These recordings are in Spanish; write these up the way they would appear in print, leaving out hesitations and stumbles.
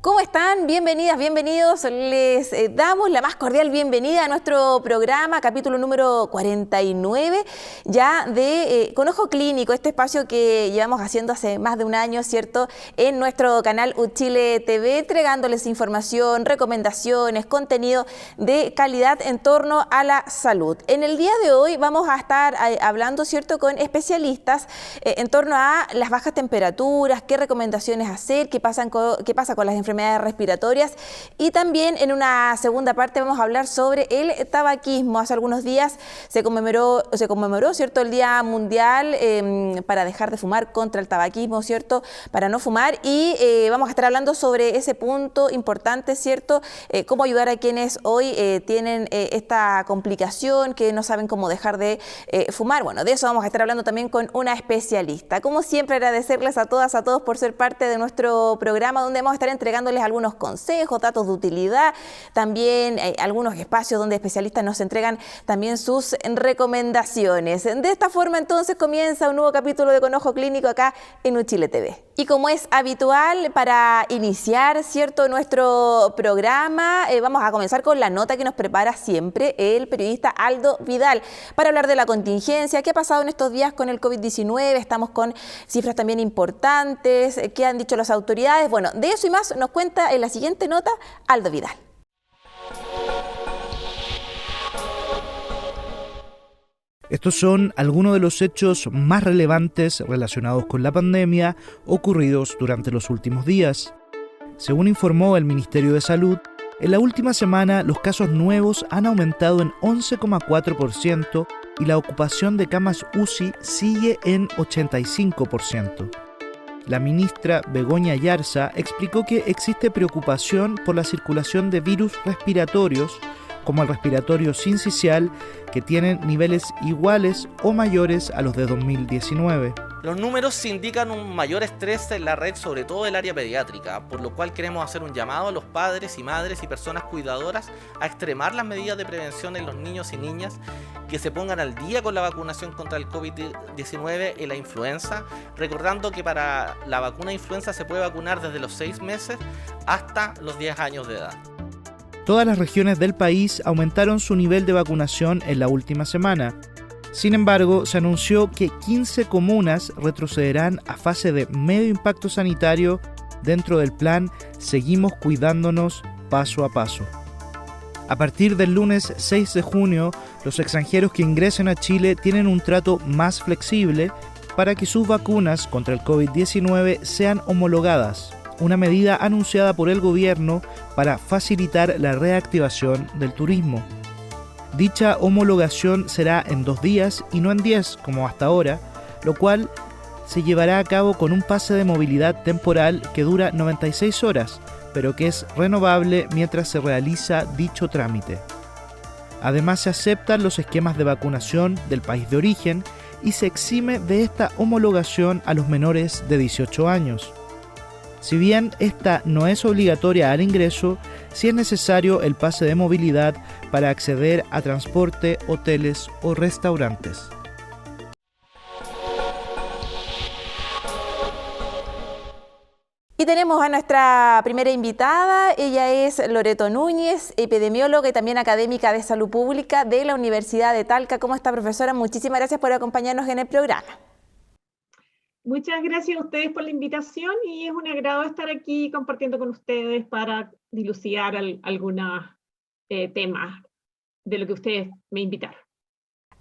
¿Cómo están? Bienvenidas, bienvenidos. Les damos la más cordial bienvenida a nuestro programa, capítulo número 49, ya de Con Ojo Clínico, este espacio que llevamos haciendo hace más de un año, ¿cierto?, en nuestro canal Uchile TV, entregándoles información, recomendaciones, contenido de calidad en torno a la salud. En el día de hoy vamos a estar hablando, ¿cierto?, con especialistas en torno a las bajas temperaturas, qué recomendaciones hacer, qué pasa con las enfermedades respiratorias, y también en una segunda parte vamos a hablar sobre el tabaquismo. Hace algunos días se conmemoró, ¿cierto?, el Día Mundial para dejar de fumar, contra el tabaquismo, ¿cierto?, para no fumar, y vamos a estar hablando sobre ese punto importante, ¿cierto?, cómo ayudar a quienes hoy tienen esta complicación, que no saben cómo dejar de fumar. Bueno, de eso vamos a estar hablando también con una especialista. Como siempre, agradecerles a todas, a todos por ser parte de nuestro programa, donde vamos a estar entregándoles algunos consejos, datos de utilidad, también algunos espacios donde especialistas nos entregan también sus recomendaciones. De esta forma, entonces, comienza un nuevo capítulo de Con Ojo Clínico acá en Uchile TV. Y como es habitual, para iniciar, ¿cierto?, nuestro programa, vamos a comenzar con la nota que nos prepara siempre el periodista Aldo Vidal, para hablar de la contingencia, qué ha pasado en estos días con el COVID-19, estamos con cifras también importantes, qué han dicho las autoridades. Bueno, de eso y más nos cuenta en la siguiente nota Aldo Vidal. Estos son algunos de los hechos más relevantes relacionados con la pandemia ocurridos durante los últimos días. Según informó el Ministerio de Salud, en la última semana los casos nuevos han aumentado en 11,4% y la ocupación de camas UCI sigue en 85%. La ministra Begoña Yarza explicó que existe preocupación por la circulación de virus respiratorios, como el respiratorio sincicial, que tienen niveles iguales o mayores a los de 2019. Los números indican un mayor estrés en la red, sobre todo del área pediátrica, por lo cual queremos hacer un llamado a los padres y madres y personas cuidadoras a extremar las medidas de prevención en los niños y niñas, que se pongan al día con la vacunación contra el COVID-19 y la influenza, recordando que para la vacuna de influenza se puede vacunar desde los 6 meses hasta los 10 años de edad. Todas las regiones del país aumentaron su nivel de vacunación en la última semana. Sin embargo, se anunció que 15 comunas retrocederán a fase de medio impacto sanitario dentro del plan Seguimos Cuidándonos Paso a Paso. A partir del lunes 6 de junio, los extranjeros que ingresen a Chile tienen un trato más flexible para que sus vacunas contra el COVID-19 sean homologadas, una medida anunciada por el gobierno para facilitar la reactivación del turismo. Dicha homologación será en 2 días y no en 10 como hasta ahora, lo cual se llevará a cabo con un pase de movilidad temporal que dura 96 horas, pero que es renovable mientras se realiza dicho trámite. Además, se aceptan los esquemas de vacunación del país de origen y se exime de esta homologación a los menores de 18 años. Si bien esta no es obligatoria al ingreso, sí es necesario el pase de movilidad para acceder a transporte, hoteles o restaurantes. Y tenemos a nuestra primera invitada. Ella es Loreto Núñez, epidemióloga y también académica de salud pública de la Universidad de Talca. ¿Cómo está, profesora? Muchísimas gracias por acompañarnos en el programa. Muchas gracias a ustedes por la invitación y es un agrado estar aquí compartiendo con ustedes para dilucidar algunos temas de lo que ustedes me invitaron.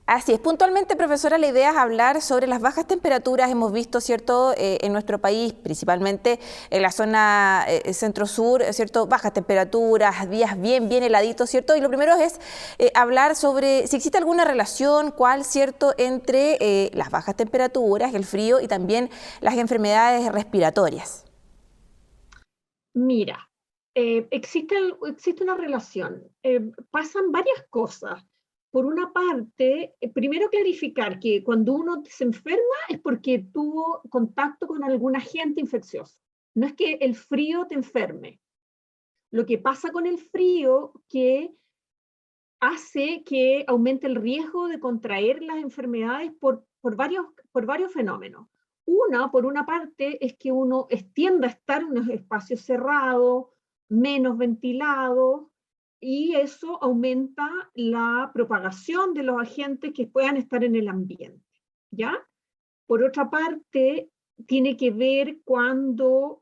Así es. Puntualmente, profesora, la idea es hablar sobre las bajas temperaturas. Hemos visto, ¿cierto?, en nuestro país, principalmente en la zona centro-sur, ¿cierto?, bajas temperaturas, días bien heladitos, ¿cierto? Y lo primero es hablar sobre si existe alguna relación, cuál, ¿cierto?, entre las bajas temperaturas, el frío y también las enfermedades respiratorias. Mira, existe una relación. Pasan varias cosas. Por una parte, primero clarificar que cuando uno se enferma es porque tuvo contacto con algún agente infeccioso. No es que el frío te enferme. Lo que pasa con el frío que hace que aumente el riesgo de contraer las enfermedades por varios fenómenos. Por una parte, es que uno tiende a estar en unos espacios cerrados, menos ventilados, y eso aumenta la propagación de los agentes que puedan estar en el ambiente, ¿ya? Por otra parte, tiene que ver cuando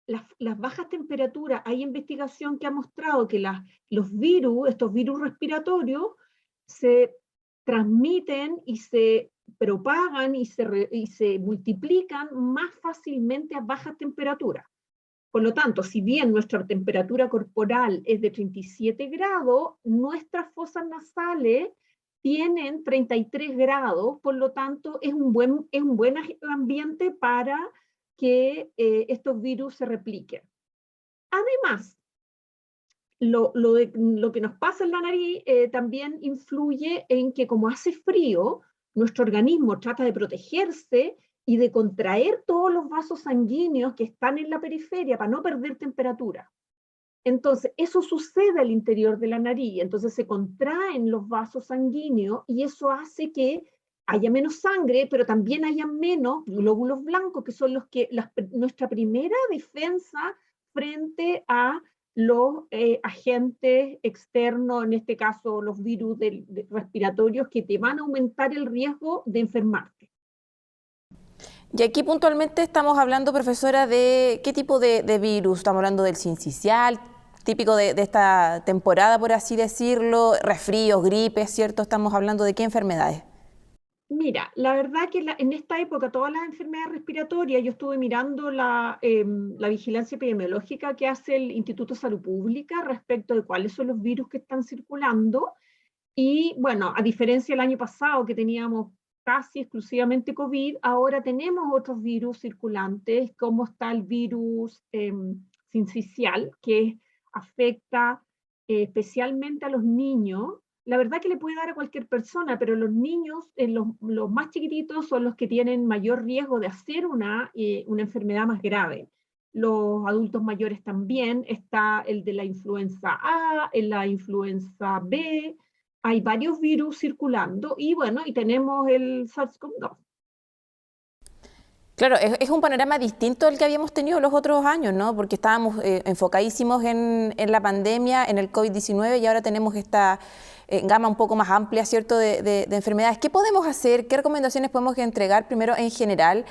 las bajas temperaturas, hay investigación que ha mostrado que los virus, estos virus respiratorios, se transmiten y se propagan y se multiplican más fácilmente a bajas temperaturas. Por lo tanto, si bien nuestra temperatura corporal es de 37 grados, nuestras fosas nasales tienen 33 grados, por lo tanto es un buen ambiente para que estos virus se repliquen. Además, lo que nos pasa en la nariz también influye en que como hace frío, nuestro organismo trata de protegerse y de contraer todos los vasos sanguíneos que están en la periferia para no perder temperatura. Entonces, eso sucede al interior de la nariz, entonces se contraen los vasos sanguíneos y eso hace que haya menos sangre, pero también haya menos glóbulos blancos, que son nuestra primera defensa frente a los agentes externos, en este caso los virus respiratorios, que te van a aumentar el riesgo de enfermarte. Y aquí puntualmente estamos hablando, profesora, de qué tipo de virus. Estamos hablando del sincicial, típico de esta temporada, por así decirlo, resfríos, gripes, ¿cierto? Estamos hablando de qué enfermedades. Mira, la verdad que en esta época todas las enfermedades respiratorias, yo estuve mirando la vigilancia epidemiológica que hace el Instituto de Salud Pública respecto de cuáles son los virus que están circulando, y bueno, a diferencia del año pasado que teníamos casi exclusivamente COVID, ahora tenemos otros virus circulantes, como está el virus sincicial, que afecta especialmente a los niños. La verdad que le puede dar a cualquier persona, pero los niños, los más chiquititos, son los que tienen mayor riesgo de hacer una enfermedad más grave. Los adultos mayores también, está el de la influenza A, la influenza B, hay varios virus circulando, y bueno, y tenemos el SARS-CoV-2. Claro, es un panorama distinto al que habíamos tenido los otros años, ¿no? Porque estábamos enfocadísimos en la pandemia, en el COVID-19, y ahora tenemos esta gama un poco más amplia, ¿cierto?, de enfermedades. ¿Qué podemos hacer? ¿Qué recomendaciones podemos entregar primero en general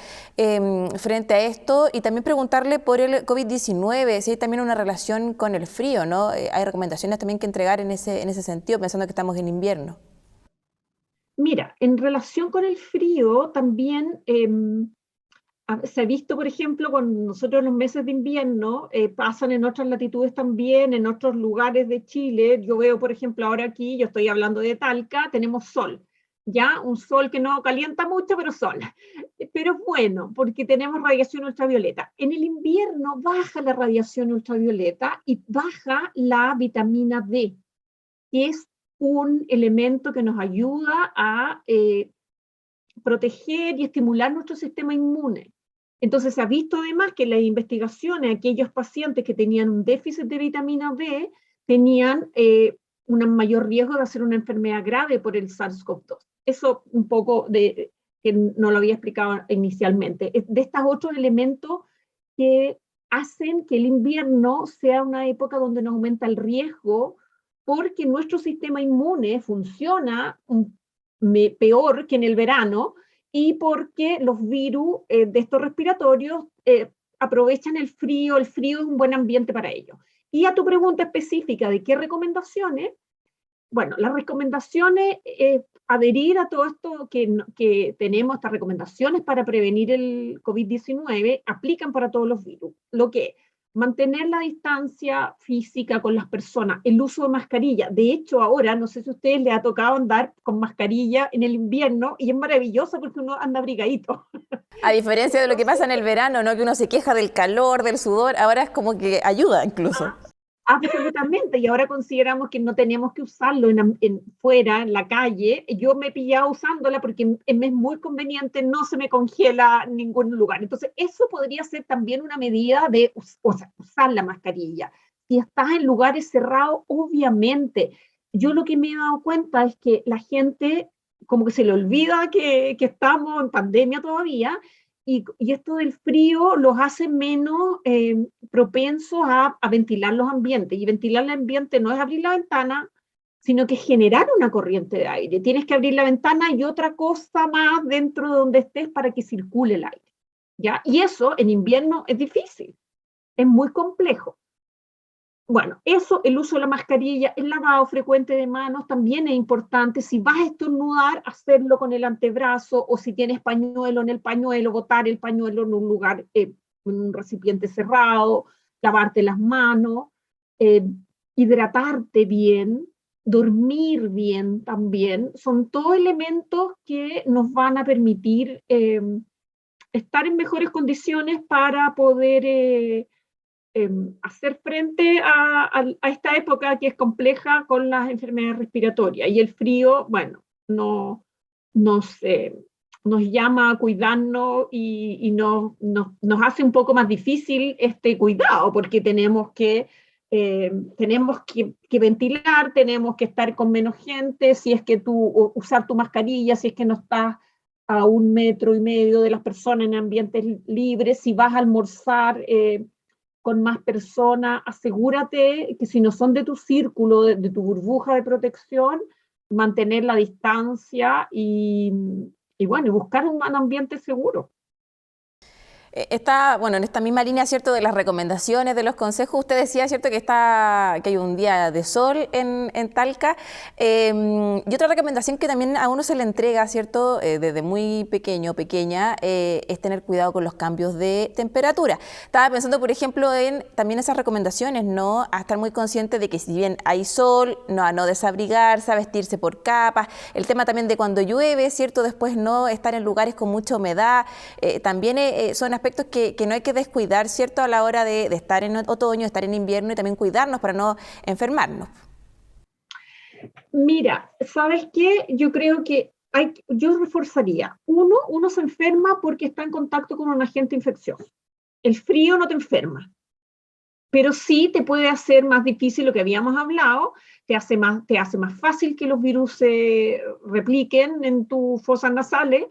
frente a esto? Y también preguntarle por el COVID-19, si hay también una relación con el frío, ¿no? Hay recomendaciones también que entregar en ese sentido, pensando que estamos en invierno. Mira, en relación con el frío, también se ha visto, por ejemplo, con nosotros los meses de invierno, pasan en otras latitudes también, en otros lugares de Chile. Yo veo, por ejemplo, ahora aquí, yo estoy hablando de Talca, tenemos sol, ya, un sol que no calienta mucho, pero sol. Pero es bueno, porque tenemos radiación ultravioleta. En el invierno baja la radiación ultravioleta y baja la vitamina D, que es un elemento que nos ayuda a proteger y estimular nuestro sistema inmune. Entonces se ha visto además que en las investigaciones, aquellos pacientes que tenían un déficit de vitamina D tenían un mayor riesgo de hacer una enfermedad grave por el SARS-CoV-2. Eso un poco que no lo había explicado inicialmente. De estos otros elementos que hacen que el invierno sea una época donde nos aumenta el riesgo, porque nuestro sistema inmune funciona peor que en el verano, y porque los virus de estos respiratorios aprovechan el frío es un buen ambiente para ellos. Y a tu pregunta específica de qué recomendaciones, bueno, las recomendaciones es adherir a todo esto que tenemos, estas recomendaciones para prevenir el COVID-19, aplican para todos los virus. Lo que mantener la distancia física con las personas, el uso de mascarilla. De hecho, ahora, no sé si a ustedes les ha tocado andar con mascarilla en el invierno, y es maravilloso porque uno anda abrigadito. A diferencia de lo que pasa en el verano, ¿no? Que uno se queja del calor, del sudor, ahora es como que ayuda incluso. Absolutamente, y ahora consideramos que no tenemos que usarlo fuera, en la calle. Yo me he pillado usándola porque me es muy conveniente, no se me congela en ningún lugar. Entonces, eso podría ser también una medida de usar la mascarilla. Si estás en lugares cerrados, obviamente, yo lo que me he dado cuenta es que la gente como que se le olvida que estamos en pandemia todavía, y esto del frío los hace menos propensos a ventilar los ambientes. Y ventilar el ambiente no es abrir la ventana, sino que generar una corriente de aire. Tienes que abrir la ventana y otra cosa más dentro de donde estés para que circule el aire, ¿ya? Y eso en invierno es difícil, es muy complejo. Bueno, eso, el uso de la mascarilla, el lavado frecuente de manos también es importante. Si vas a estornudar, hacerlo con el antebrazo, o si tienes pañuelo, en el pañuelo, botar el pañuelo en un lugar, en un recipiente cerrado, lavarte las manos, eh, hidratarte bien, dormir bien también. Son todos elementos que nos van a permitir estar en mejores condiciones para poder hacer frente a esta época que es compleja con las enfermedades respiratorias. Y el frío, bueno, no, nos llama a cuidarnos y nos hace un poco más difícil este cuidado, porque tenemos que ventilar, tenemos que estar con menos gente, si es que usar tu mascarilla, si es que no estás a 1,5 metros de las personas en ambientes libres, si vas a almorzar con más personas, asegúrate que si no son de tu círculo, de tu burbuja de protección, mantener la distancia y bueno, y buscar un ambiente seguro. Está, bueno, en esta misma línea, ¿cierto?, de las recomendaciones, de los consejos, usted decía, ¿cierto?, que hay un día de sol en Talca. Y otra recomendación que también a uno se le entrega, ¿cierto?, desde muy pequeño, pequeña, es tener cuidado con los cambios de temperatura. Estaba pensando, por ejemplo, en también esas recomendaciones, ¿no?, a estar muy consciente de que si bien hay sol, a no desabrigarse, a vestirse por capas. El tema también de cuando llueve, ¿cierto?, después no estar en lugares con mucha humedad. También son aspectos que no hay que descuidar, ¿cierto?, a la hora de estar en otoño, estar en invierno, y también cuidarnos para no enfermarnos. Mira, ¿sabes qué? Yo creo que yo reforzaría. Uno se enferma porque está en contacto con un agente infeccioso. El frío no te enferma, pero sí te puede hacer más difícil lo que habíamos hablado, te hace más fácil que los virus se repliquen en tus fosas nasales,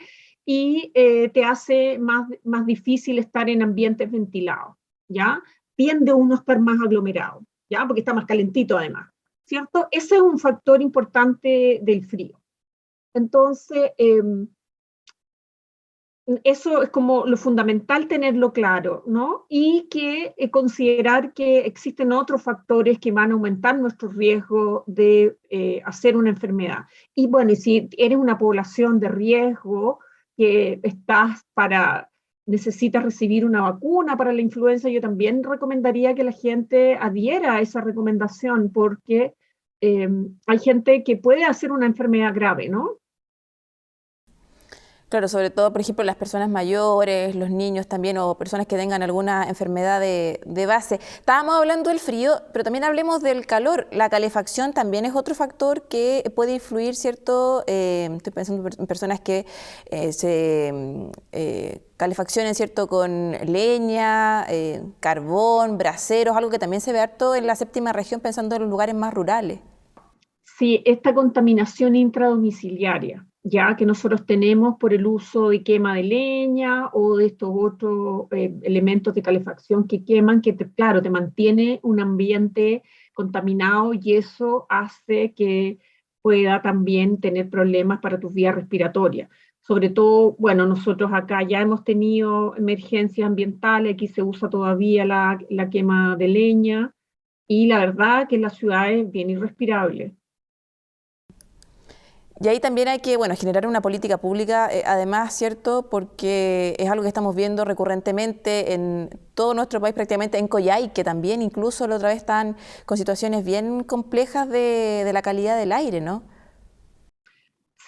y te hace más difícil estar en ambientes ventilados, ¿ya? Tiende uno a estar más aglomerado, ¿ya? Porque está más calentito además, ¿cierto? Ese es un factor importante del frío. Entonces, eso es como lo fundamental, tenerlo claro, ¿no? Y que considerar que existen otros factores que van a aumentar nuestro riesgo de hacer una enfermedad. Y bueno, y si eres una población de riesgo, que necesitas recibir una vacuna para la influenza, yo también recomendaría que la gente adhiera a esa recomendación, porque hay gente que puede hacer una enfermedad grave, ¿no? Claro, sobre todo, por ejemplo, las personas mayores, los niños también, o personas que tengan alguna enfermedad de base. Estábamos hablando del frío, pero también hablemos del calor. La calefacción también es otro factor que puede influir, ¿cierto? Estoy pensando en personas que se calefaccionen, ¿cierto?, con leña, carbón, braseros, algo que también se ve harto en la séptima región, pensando en los lugares más rurales. Sí, esta contaminación intradomiciliaria, ya que nosotros tenemos por el uso de quema de leña o de estos otros elementos de calefacción que queman, claro, te mantiene un ambiente contaminado, y eso hace que pueda también tener problemas para tus vías respiratorias. Sobre todo, bueno, nosotros acá ya hemos tenido emergencias ambientales, aquí se usa todavía la quema de leña, y la verdad que en las ciudades es bien irrespirable. Y ahí también hay que, bueno, generar una política pública, además, ¿cierto?, porque es algo que estamos viendo recurrentemente en todo nuestro país, prácticamente en Coyhaique, que también incluso la otra vez están con situaciones bien complejas de la calidad del aire, ¿no?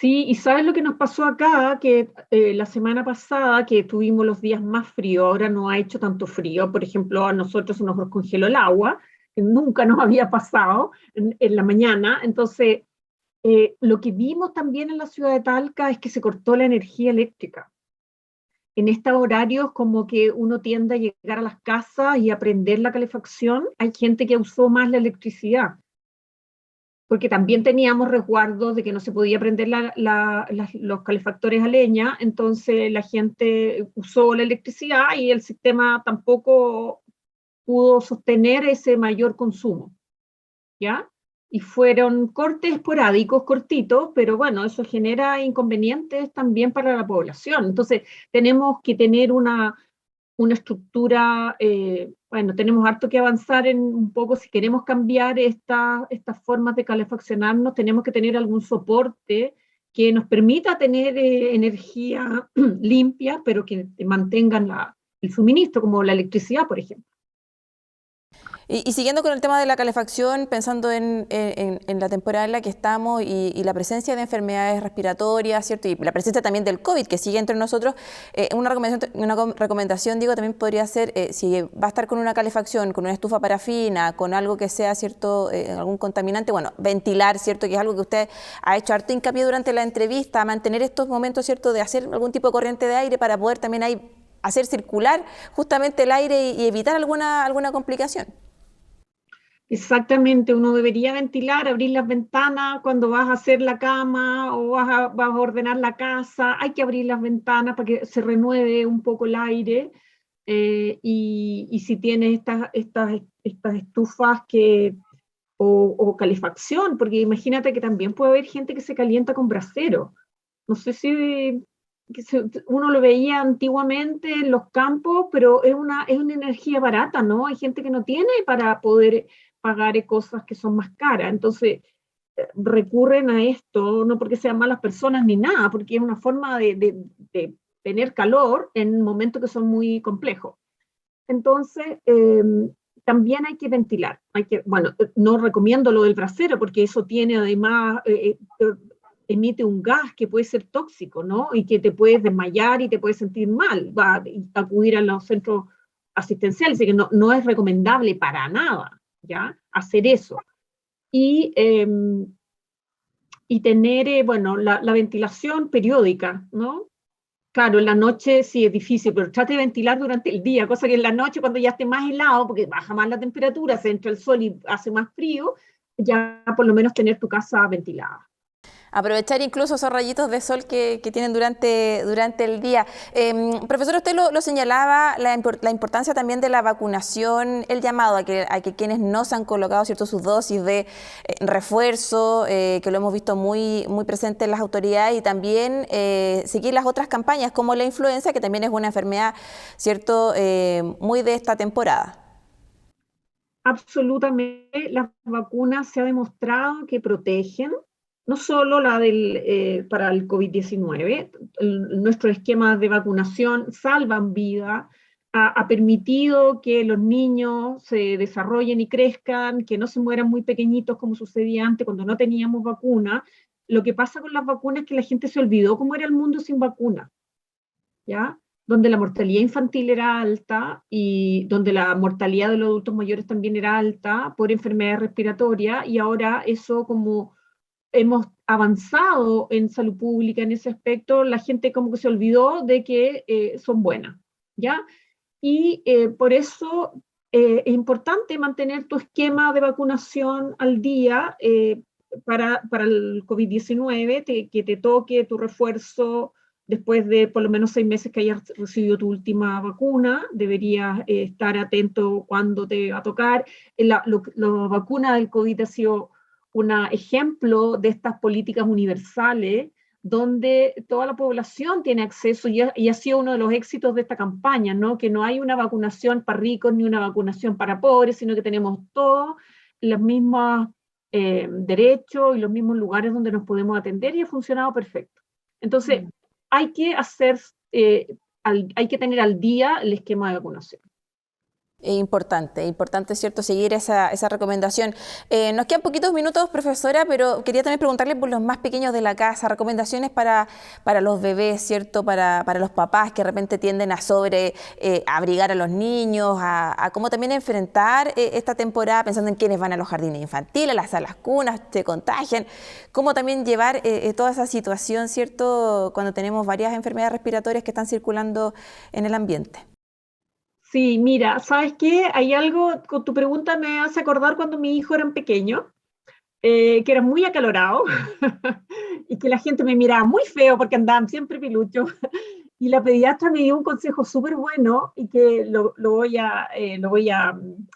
Sí, y ¿sabes lo que nos pasó acá? Que la semana pasada, que tuvimos los días más fríos, ahora no ha hecho tanto frío. Por ejemplo, a nosotros se nos congeló el agua, que nunca nos había pasado en la mañana. Entonces, lo que vimos también en la ciudad de Talca es que se cortó la energía eléctrica. En estos horarios, como que uno tiende a llegar a las casas y a prender la calefacción, hay gente que usó más la electricidad. porque también teníamos resguardos de que no se podía prender los calefactores a leña, entonces la gente usó la electricidad y el sistema tampoco pudo sostener ese mayor consumo, ¿ya? Y fueron cortes esporádicos, cortitos, pero bueno, eso genera inconvenientes también para la población. Entonces, tenemos que tener una estructura, bueno, tenemos harto que avanzar en un poco, si queremos cambiar estas formas de calefaccionarnos, tenemos que tener algún soporte que nos permita tener energía limpia, pero que mantengan el suministro, como la electricidad, por ejemplo. Y siguiendo con el tema de la calefacción, pensando en la temporada en la que estamos y la presencia de enfermedades respiratorias, ¿cierto? Y la presencia también del COVID que sigue entre nosotros, una recomendación, digo, también podría ser, si va a estar con una calefacción, con una estufa parafina, con algo que sea, ¿cierto?, algún contaminante, bueno, ventilar, ¿cierto?, que es algo que usted ha hecho harto hincapié durante la entrevista, mantener estos momentos, ¿cierto?, de hacer algún tipo de corriente de aire para poder también ahí hacer circular justamente el aire y evitar alguna complicación. Exactamente, uno debería ventilar, abrir las ventanas cuando vas a hacer la cama o vas a ordenar la casa, hay que abrir las ventanas para que se renueve un poco el aire, y si tienes estas estufas o calefacción, porque imagínate que también puede haber gente que se calienta con brasero. No sé si uno lo veía antiguamente en los campos, pero es una energía barata, ¿no? Hay gente que no tiene para poder pagar cosas que son más caras. Entonces, recurren a esto, no porque sean malas personas ni nada, porque es una forma de tener calor en momentos que son muy complejos. Entonces, también hay que ventilar. Bueno, no recomiendo lo del brasero, porque eso tiene además, emite un gas que puede ser tóxico, ¿no? Y que te puedes desmayar y te puedes sentir mal. Va a acudir a los centros asistenciales, así que no es recomendable para nada, ¿ya? Hacer eso. Y tener, bueno, la ventilación periódica, ¿no? Claro, en la noche sí es difícil, pero trate de ventilar durante el día, cosa que en la noche cuando ya esté más helado, porque baja más la temperatura, se entra el sol y hace más frío, ya por lo menos tener tu casa ventilada. Aprovechar incluso esos rayitos de sol que tienen durante el día. Profesor, usted lo señalaba, la importancia también de la vacunación, el llamado a que quienes no se han colocado, ¿cierto?, sus dosis de refuerzo, que lo hemos visto muy, muy presente en las autoridades, y también seguir las otras campañas como la influenza, que también es una enfermedad, ¿cierto?, muy de esta temporada. Absolutamente, las vacunas se ha demostrado que protegen, no solo para el COVID-19, nuestros esquemas de vacunación salvan vida, ha permitido que los niños se desarrollen y crezcan, que no se mueran muy pequeñitos como sucedía antes cuando no teníamos vacuna. Lo que pasa con las vacunas es que la gente se olvidó cómo era el mundo sin vacuna, ¿ya? Donde la mortalidad infantil era alta y donde la mortalidad de los adultos mayores también era alta por enfermedades respiratorias, y ahora eso, como hemos avanzado en salud pública en ese aspecto, la gente como que se olvidó de que son buenas, ¿ya? Y por eso es importante mantener tu esquema de vacunación al día, para el COVID-19, que te toque tu refuerzo después de por lo menos 6 meses que hayas recibido tu última vacuna. Deberías estar atento cuando te va a tocar. La vacuna del COVID ha sido un ejemplo de estas políticas universales donde toda la población tiene acceso, y ha sido uno de los éxitos de esta campaña, ¿no? Que no hay una vacunación para ricos ni una vacunación para pobres, sino que tenemos todos los mismos derechos y los mismos lugares donde nos podemos atender, y ha funcionado perfecto. Entonces, hay que hay que tener al día el esquema de vacunación. Es importante, ¿cierto?, seguir esa recomendación. Nos quedan poquitos minutos, profesora, pero quería también preguntarle por los más pequeños de la casa, recomendaciones para los bebés, ¿cierto?, para los papás que de repente tienden a abrigar a los niños, a cómo también enfrentar esta temporada, pensando en quienes van a los jardines infantiles, a las cunas, se contagian, cómo también llevar toda esa situación, ¿cierto?, cuando tenemos varias enfermedades respiratorias que están circulando en el ambiente. Sí, mira, ¿sabes qué? Hay algo, con tu pregunta me hace acordar cuando mis hijos eran pequeños. que eran muy acalorados y que la gente me miraba muy feo porque andaban siempre piluchos. Y la pediatra me dio un consejo súper bueno y que la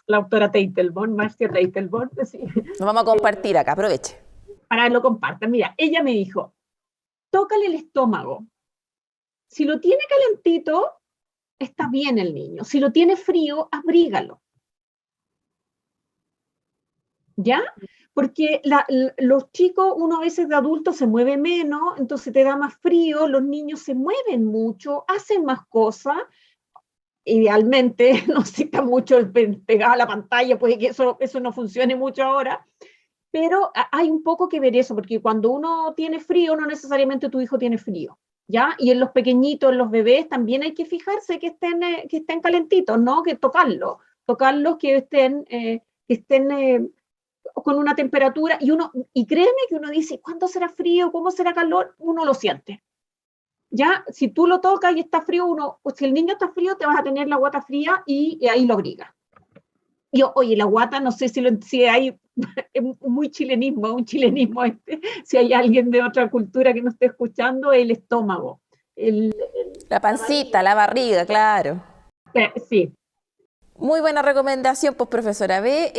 doctora Teitelborn, Marcia Teitelborn, sí, Nos vamos a compartir acá, aproveche. para que lo compartan. Mira, ella me dijo, tócale el estómago. Si lo tiene calentito, está bien el niño. Si lo tiene frío, abrígalo. ¿Ya? Porque los chicos, uno a veces de adulto se mueve menos, entonces te da más frío, los niños se mueven mucho, hacen más cosas, idealmente no se está mucho el pegado a la pantalla, puede que eso no funcione mucho ahora, pero hay un poco que ver eso, porque cuando uno tiene frío, no necesariamente tu hijo tiene frío, ¿ya? Y en los pequeñitos, en los bebés, también hay que fijarse que estén calentitos, ¿no? Que tocarlos que estén con una temperatura, y créeme que uno dice, ¿cuándo será frío? ¿Cómo será calor? Uno lo siente. Ya, si tú lo tocas y está frío, si el niño está frío, te vas a tener la guata fría y ahí lo abrigas. Oye, la guata, no sé si hay un chilenismo si hay alguien de otra cultura que no esté escuchando, el estómago. La pancita, la barriga, claro. Sí. Muy buena recomendación, pues profesora B.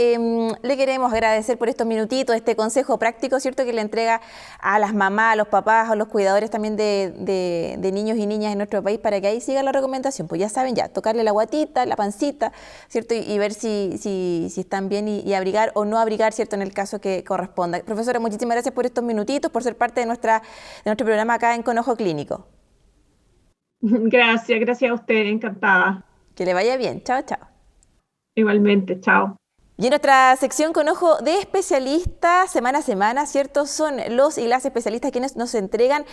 Le queremos agradecer por estos minutitos, este consejo práctico, ¿cierto?, que le entrega a las mamás, a los papás, a los cuidadores también de niños y niñas en nuestro país, para que ahí siga la recomendación. Pues ya saben, ya, tocarle la guatita, la pancita, ¿cierto?, y ver si están bien y abrigar o no abrigar, ¿cierto?, en el caso que corresponda. Profesora, muchísimas gracias por estos minutitos, por ser parte de nuestro programa acá en Con Ojo Clínico. Gracias a usted, encantada. Que le vaya bien. Chao, chao. Igualmente, chao. Y en nuestra sección Con Ojo de Especialista, semana a semana, ¿cierto?, son los y las especialistas quienes nos entregan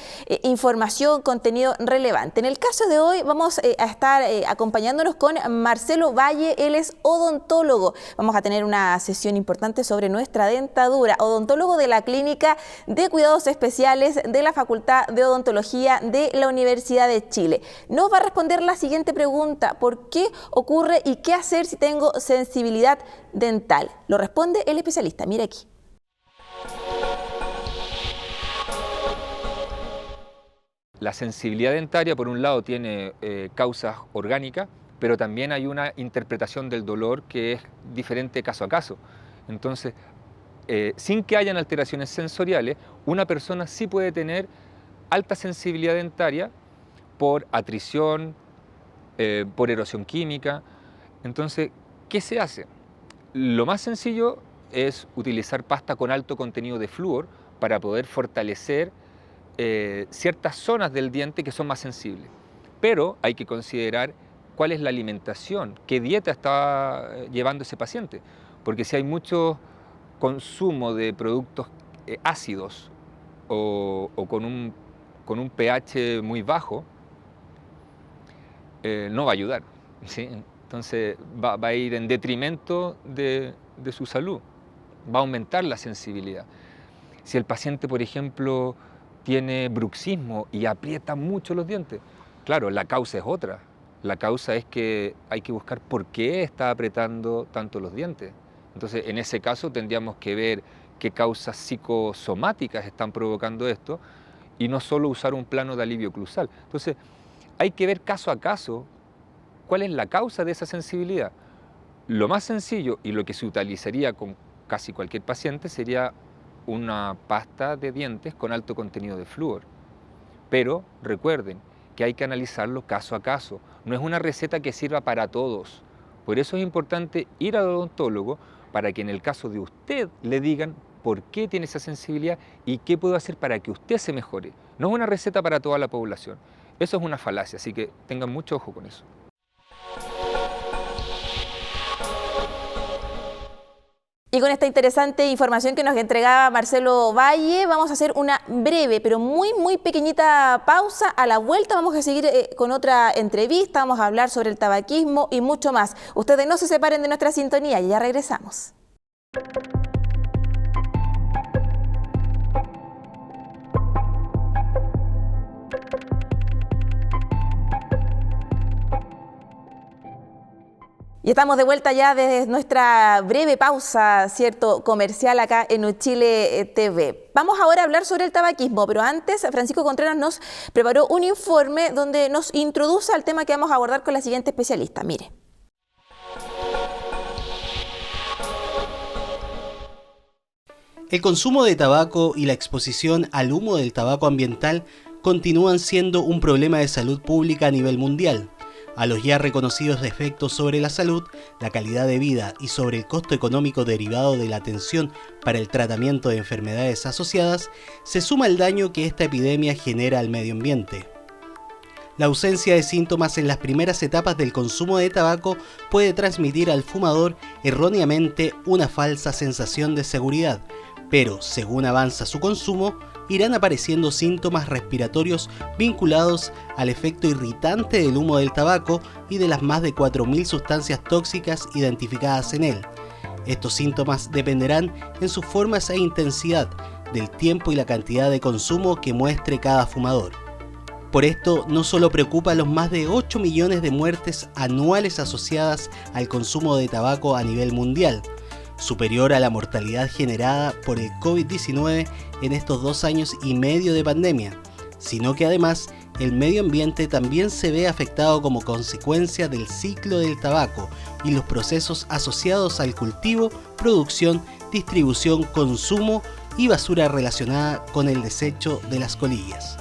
información, contenido relevante. En el caso de hoy vamos a estar acompañándonos con Marcelo Valle, él es odontólogo. Vamos a tener una sesión importante sobre nuestra dentadura, odontólogo de la Clínica de Cuidados Especiales de la Facultad de Odontología de la Universidad de Chile. Nos va a responder la siguiente pregunta: ¿por qué ocurre y qué hacer si tengo sensibilidad dental? Lo responde el especialista. Mira aquí. La sensibilidad dentaria, por un lado, tiene causas orgánicas, pero también hay una interpretación del dolor que es diferente caso a caso. Entonces, sin que hayan alteraciones sensoriales, una persona sí puede tener alta sensibilidad dentaria por atrición, por erosión química. Entonces, ¿qué se hace? Lo más sencillo es utilizar pasta con alto contenido de flúor para poder fortalecer ciertas zonas del diente que son más sensibles. Pero hay que considerar cuál es la alimentación, qué dieta está llevando ese paciente. Porque si hay mucho consumo de productos ácidos o con un pH muy bajo, no va a ayudar, ¿sí? Entonces va a ir en detrimento de su salud, va a aumentar la sensibilidad. Si el paciente, por ejemplo, tiene bruxismo y aprieta mucho los dientes, claro, la causa es otra. La causa es que hay que buscar por qué está apretando tanto los dientes. Entonces, en ese caso tendríamos que ver qué causas psicosomáticas están provocando esto y no solo usar un plano de alivio oclusal. Entonces, hay que ver caso a caso cuál es la causa de esa sensibilidad. Lo más sencillo y lo que se utilizaría con casi cualquier paciente sería una pasta de dientes con alto contenido de flúor. Pero recuerden que hay que analizarlo caso a caso. No es una receta que sirva para todos. Por eso es importante ir al odontólogo para que en el caso de usted le digan por qué tiene esa sensibilidad y qué puedo hacer para que usted se mejore. No es una receta para toda la población. Eso es una falacia, así que tengan mucho ojo con eso. Y con esta interesante información que nos entregaba Marcelo Valle, vamos a hacer una breve, pero muy pequeñita pausa. A la vuelta vamos a seguir con otra entrevista, vamos a hablar sobre el tabaquismo y mucho más. Ustedes no se separen de nuestra sintonía y ya regresamos. Y estamos de vuelta ya desde nuestra breve pausa, ¿cierto?, comercial acá en Uchile TV. Vamos ahora a hablar sobre el tabaquismo, pero antes Francisco Contreras nos preparó un informe donde nos introduce al tema que vamos a abordar con la siguiente especialista. Mire. El consumo de tabaco y la exposición al humo del tabaco ambiental continúan siendo un problema de salud pública a nivel mundial. A los ya reconocidos efectos sobre la salud, la calidad de vida y sobre el costo económico derivado de la atención para el tratamiento de enfermedades asociadas, se suma el daño que esta epidemia genera al medio ambiente. La ausencia de síntomas en las primeras etapas del consumo de tabaco puede transmitir al fumador erróneamente una falsa sensación de seguridad, pero según avanza su consumo, irán apareciendo síntomas respiratorios vinculados al efecto irritante del humo del tabaco y de las más de 4.000 sustancias tóxicas identificadas en él. Estos síntomas dependerán en sus formas e intensidad, del tiempo y la cantidad de consumo que muestre cada fumador. Por esto, no solo preocupa a los más de 8 millones de muertes anuales asociadas al consumo de tabaco a nivel mundial, superior a la mortalidad generada por el COVID-19 en estos 2 años y medio de pandemia, sino que además el medio ambiente también se ve afectado como consecuencia del ciclo del tabaco y los procesos asociados al cultivo, producción, distribución, consumo y basura relacionada con el desecho de las colillas.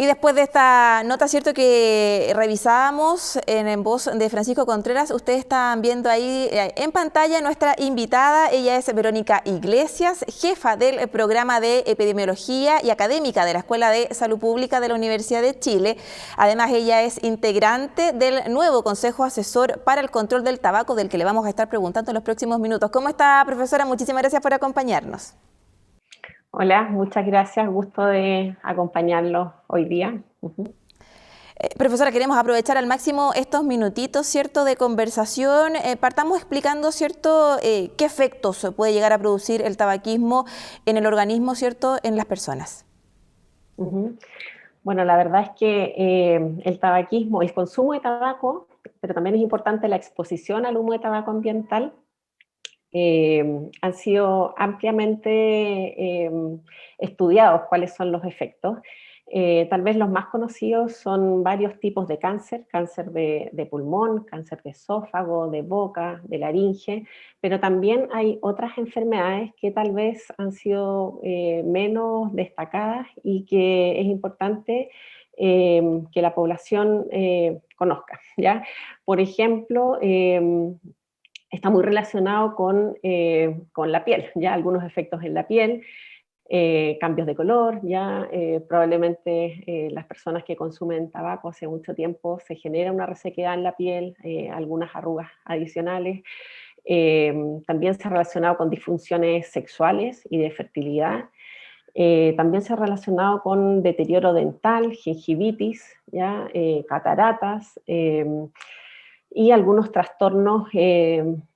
Y después de esta nota, cierto, que revisábamos en voz de Francisco Contreras, ustedes están viendo ahí en pantalla nuestra invitada. Ella es Verónica Iglesias, jefa del programa de epidemiología y académica de la Escuela de Salud Pública de la Universidad de Chile. Además, ella es integrante del nuevo Consejo Asesor para el Control del Tabaco, del que le vamos a estar preguntando en los próximos minutos. ¿Cómo está, profesora? Muchísimas gracias por acompañarnos. Hola, muchas gracias, gusto de acompañarlos hoy día. Profesora, queremos aprovechar al máximo estos minutitos, ¿cierto?, de conversación. Partamos explicando, ¿cierto?, qué efectos puede llegar a producir el tabaquismo en el organismo, ¿cierto?, en las personas. Bueno, la verdad es que el tabaquismo, el consumo de tabaco, pero también es importante la exposición al humo de tabaco ambiental, han sido ampliamente estudiados cuáles son los efectos. Tal vez los más conocidos son varios tipos de cáncer, cáncer de pulmón, cáncer de esófago, de boca, de laringe, pero también hay otras enfermedades que tal vez han sido menos destacadas y que es importante que la población conozca, ¿ya? Por ejemplo, está muy relacionado con la piel, ya algunos efectos en la piel, cambios de color, ya probablemente las personas que consumen tabaco hace mucho tiempo se genera una resequedad en la piel, algunas arrugas adicionales. También se ha relacionado con disfunciones sexuales y de fertilidad. También se ha relacionado con deterioro dental, gingivitis, ya, cataratas, y algunos trastornos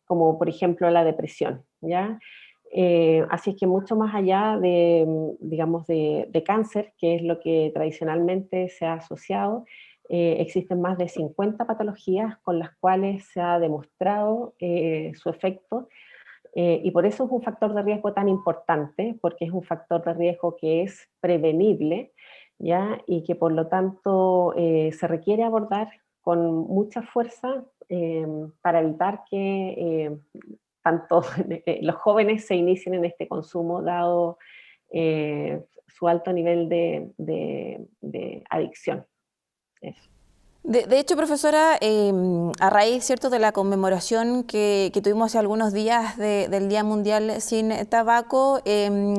como por ejemplo la depresión, ¿ya? Así es que mucho más allá de, digamos, de cáncer, que es lo que tradicionalmente se ha asociado, existen más de 50 patologías con las cuales se ha demostrado su efecto, y por eso es un factor de riesgo tan importante, porque es un factor de riesgo que es prevenible, ¿ya? Y que por lo tanto se requiere abordar con mucha fuerza para evitar que tanto los jóvenes se inicien en este consumo, dado su alto nivel de adicción. Eso. De hecho, profesora, a raíz, ¿cierto?, de la conmemoración que tuvimos hace algunos días del Día Mundial Sin Tabaco,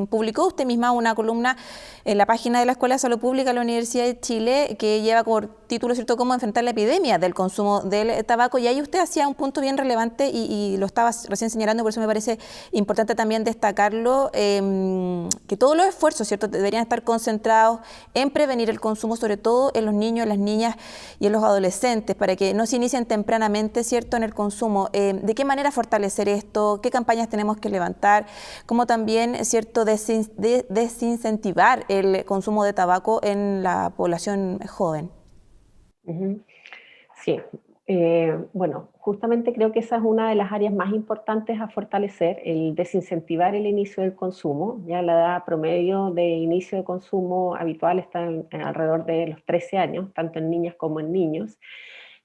publicó usted misma una columna en la página de la Escuela de Salud Pública de la Universidad de Chile que lleva por título, ¿cierto?, cómo enfrentar la epidemia del consumo del tabaco, y ahí usted hacía un punto bien relevante y lo estaba recién señalando, por eso me parece importante también destacarlo, que todos los esfuerzos, ¿cierto?, deberían estar concentrados en prevenir el consumo, sobre todo en los niños, las niñas y en los adolescentes, para que no se inicien tempranamente, ¿cierto?, en el consumo. ¿De qué manera fortalecer esto? ¿Qué campañas tenemos que levantar? ¿Cómo también, ¿cierto?, desincentivar el consumo de tabaco en la población joven? Ujú. Sí, bueno, justamente creo que esa es una de las áreas más importantes a fortalecer, el desincentivar el inicio del consumo. Ya la edad promedio de inicio de consumo habitual está en alrededor de los 13 años, tanto en niñas como en niños.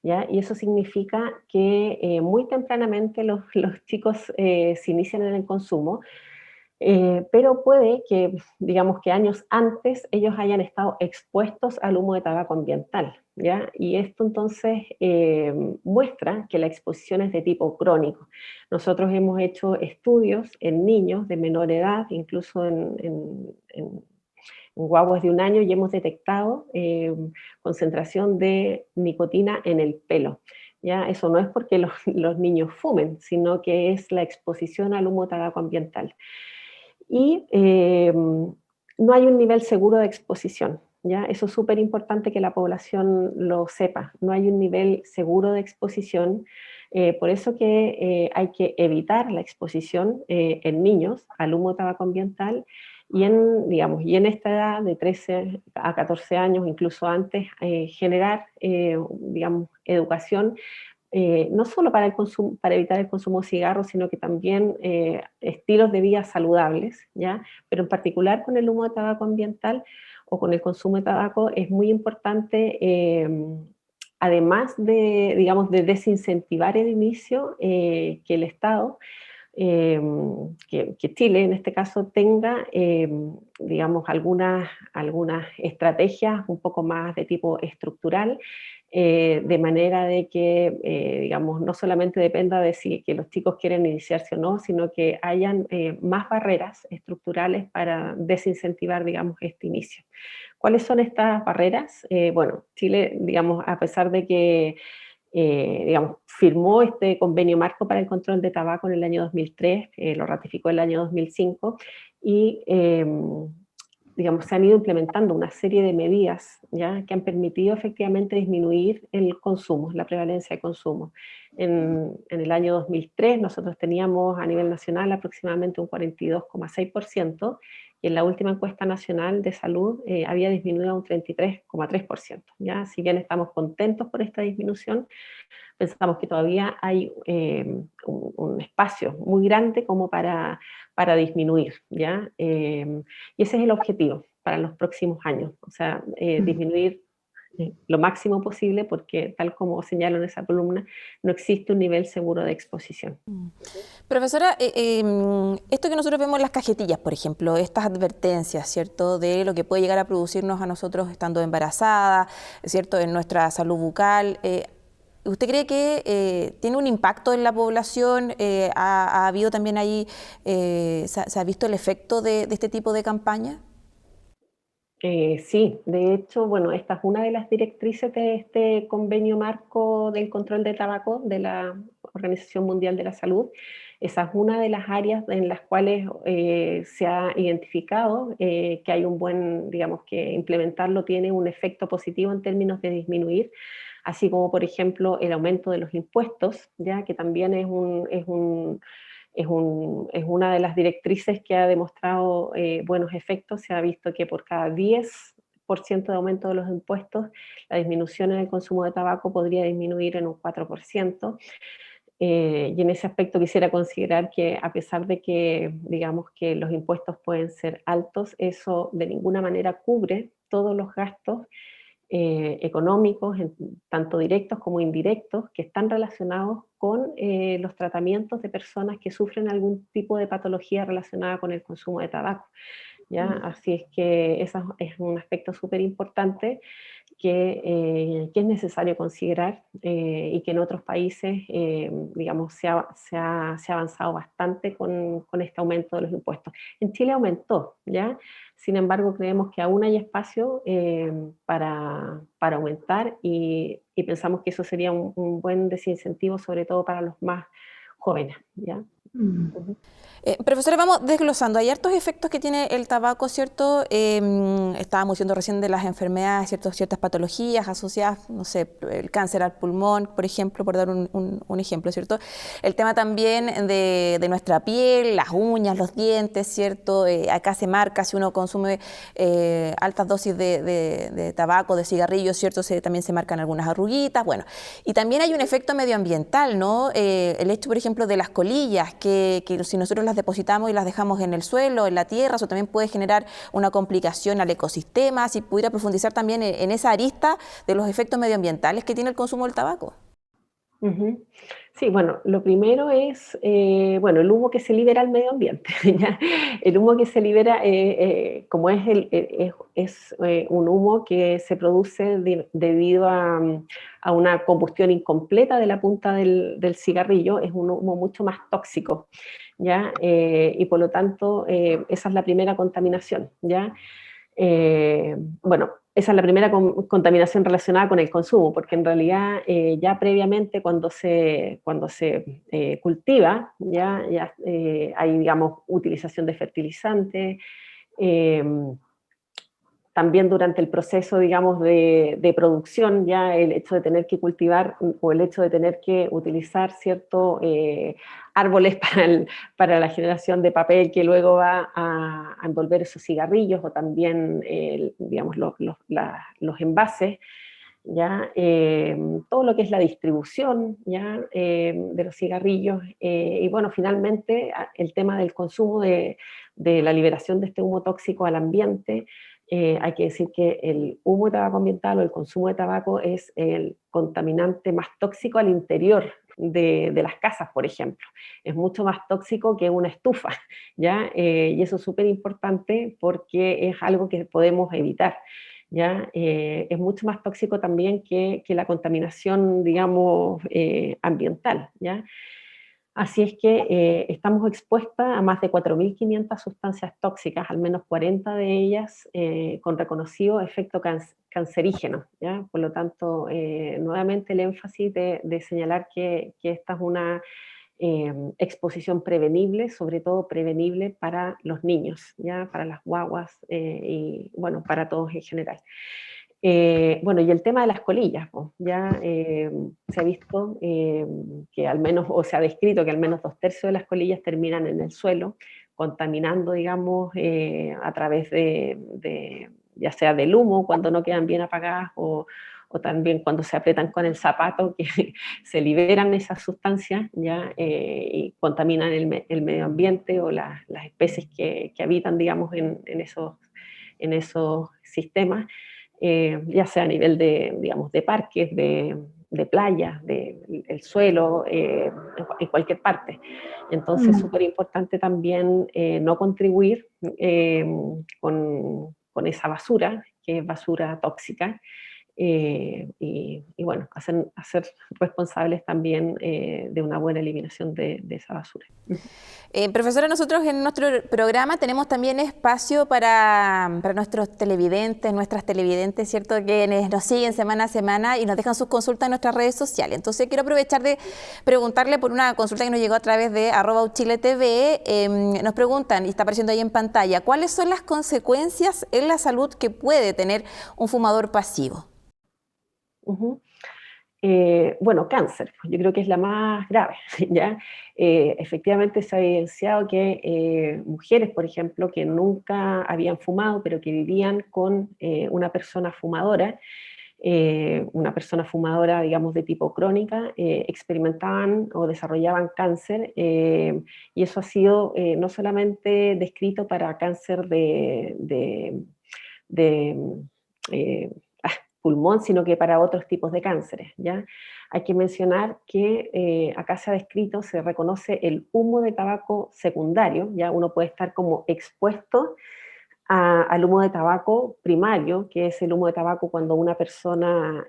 ¿Ya? Y eso significa que muy tempranamente los chicos se inician en el consumo, pero puede que, digamos que años antes, ellos hayan estado expuestos al humo de tabaco ambiental, ¿ya? Y esto entonces muestra que la exposición es de tipo crónico. Nosotros hemos hecho estudios en niños de menor edad, incluso en guaguas de 1 año, y hemos detectado concentración de nicotina en el pelo. ¿Ya? Eso no es porque los niños fumen, sino que es la exposición al humo de tabaco ambiental. Y no hay un nivel seguro de exposición. ¿Ya? Eso es súper importante que la población lo sepa. No hay un nivel seguro de exposición. Por eso que hay que evitar la exposición en niños al humo de tabaco ambiental digamos, y en esta edad de 13 a 14 años, incluso antes, generar, digamos, educación no solo para, para evitar el consumo de cigarros, sino que también estilos de vida saludables, ¿ya? Pero en particular con el humo de tabaco ambiental o con el consumo de tabaco es muy importante, además de, digamos, de desincentivar el inicio, que el Estado, que Chile en este caso tenga, digamos, algunas estrategias un poco más de tipo estructural, de manera de que, digamos, no solamente dependa de si que los chicos quieren iniciarse o no, sino que hayan más barreras estructurales para desincentivar, digamos, este inicio. ¿Cuáles son estas barreras? Bueno, Chile, digamos, a pesar de que digamos, firmó este convenio marco para el control de tabaco en el año 2003, lo ratificó en el año 2005, y digamos, se han ido implementando una serie de medidas, ¿ya? Que han permitido efectivamente disminuir el consumo, la prevalencia de consumo. En el año 2003 nosotros teníamos a nivel nacional aproximadamente un 42,6%, y en la última encuesta nacional de salud había disminuido a un 33,3%. ¿Ya? Si bien estamos contentos por esta disminución, pensamos que todavía hay un espacio muy grande como para disminuir, ¿ya? Y ese es el objetivo para los próximos años, o sea, disminuir lo máximo posible porque, tal como señalo en esa columna, no existe un nivel seguro de exposición. Profesora, esto que nosotros vemos en las cajetillas, por ejemplo, estas advertencias, ¿cierto?, de lo que puede llegar a producirnos a nosotros estando embarazada, ¿cierto?, en nuestra salud bucal, ¿usted cree que tiene un impacto en la población? ¿Ha habido también ahí, se ha visto el efecto de este tipo de campaña? Sí, de hecho, bueno, esta es una de las directrices de este convenio marco del control de tabaco de la Organización Mundial de la Salud. Esa es una de las áreas en las cuales se ha identificado que hay un buen, digamos, que implementarlo tiene un efecto positivo en términos de disminuir, así como, por ejemplo, el aumento de los impuestos, ya que también es una de las directrices que ha demostrado buenos efectos. Se ha visto que por cada 10% de aumento de los impuestos, la disminución en el consumo de tabaco podría disminuir en un 4%. Y en ese aspecto quisiera considerar que, a pesar de que, digamos, que los impuestos pueden ser altos, eso de ninguna manera cubre todos los gastos económicos, tanto directos como indirectos, que están relacionados con los tratamientos de personas que sufren algún tipo de patología relacionada con el consumo de tabaco. ¿Ya? Así es que eso es un aspecto súper importante que es necesario considerar y que en otros países, digamos, se ha avanzado bastante con este aumento de los impuestos. En Chile aumentó, ¿ya? Sin embargo, creemos que aún hay espacio para aumentar y pensamos que eso sería un buen desincentivo, sobre todo para los más jóvenes, ¿ya? Ujú. Profesora, vamos desglosando. Hay hartos efectos que tiene el tabaco, ¿cierto? Estábamos diciendo recién de las enfermedades, ¿cierto? Ciertas patologías asociadas, no sé, el cáncer al pulmón, por ejemplo, por dar un ejemplo, ¿cierto? El tema también de nuestra piel, las uñas, los dientes, ¿cierto? Acá se marca si uno consume altas dosis de tabaco, de cigarrillos, ¿cierto? También se marcan algunas arruguitas, bueno. Y también hay un efecto medioambiental, ¿no? El hecho, por ejemplo, de las colillas, que si nosotros las depositamos y las dejamos en el suelo, en la tierra, eso también puede generar una complicación al ecosistema. Si pudiera profundizar también en esa arista de los efectos medioambientales que tiene el consumo del tabaco. Ujú. Sí, bueno, lo primero es, bueno, el humo que se libera al medio ambiente. ¿Ya? El humo que se libera, como es un humo que se produce debido a una combustión incompleta de la punta del cigarrillo, es un humo mucho más tóxico, ¿ya? Y por lo tanto, esa es la primera contaminación, ¿ya? Bueno, esa es la primera contaminación relacionada con el consumo, porque en realidad ya previamente cuando se cultiva, ya hay, digamos, utilización de fertilizantes, eh, también durante el proceso, digamos, de producción, ya el hecho de tener que cultivar o el hecho de tener que utilizar ciertos árboles para la generación de papel que luego va a envolver esos cigarrillos o también, digamos, los envases, ya todo lo que es la distribución ya de los cigarrillos y bueno, finalmente el tema del consumo de la liberación de este humo tóxico al ambiente. Hay que decir que el humo de tabaco ambiental o el consumo de tabaco es el contaminante más tóxico al interior de las casas, por ejemplo. Es mucho más tóxico que una estufa, ¿ya? Y eso es súper importante porque es algo que podemos evitar. ¿Ya? Es mucho más tóxico también que la contaminación, digamos, ambiental, ¿ya? Así es que estamos expuestas a más de 4.500 sustancias tóxicas, al menos 40 de ellas con reconocido efecto cancerígeno, ¿ya? Por lo tanto, nuevamente el énfasis de señalar que esta es una exposición prevenible, sobre todo prevenible para los niños, ¿ya? Para las guaguas y bueno, para todos en general. Bueno, y el tema de las colillas, pues, ya se ha visto que al menos, o se ha descrito que al menos 2/3 de las colillas terminan en el suelo, contaminando, digamos, a través ya sea del humo, cuando no quedan bien apagadas, o también cuando se aprietan con el zapato, que se liberan esas sustancias, ya, y contaminan el medio ambiente o las especies que habitan, digamos, en esos sistemas. Ya sea a nivel de, digamos, de parques, de playas, del suelo, en cualquier parte. Entonces, es súper importante también no contribuir con esa basura, que es basura tóxica, y bueno, hacer responsables también de una buena eliminación de esa basura. Profesora, nosotros en nuestro programa tenemos también espacio para nuestros televidentes, nuestras televidentes, ¿cierto? Quienes nos siguen semana a semana y nos dejan sus consultas en nuestras redes sociales. Entonces quiero aprovechar de preguntarle por una consulta que nos llegó a través de @UChileTV. Nos preguntan, y está apareciendo ahí en pantalla, ¿cuáles son las consecuencias en la salud que puede tener un fumador pasivo? Uh-huh. Bueno, cáncer, yo creo que es la más grave, ¿ya? Efectivamente se ha evidenciado que mujeres, por ejemplo, que nunca habían fumado, pero que vivían con una persona fumadora, digamos, de tipo crónica, experimentaban o desarrollaban cáncer, y eso ha sido no solamente descrito para cáncer de eh, pulmón, sino que para otros tipos de cánceres, ¿ya? Hay que mencionar que acá se ha descrito, se reconoce el humo de tabaco secundario, ¿ya? Uno puede estar como expuesto al humo de tabaco primario, que es el humo de tabaco cuando una persona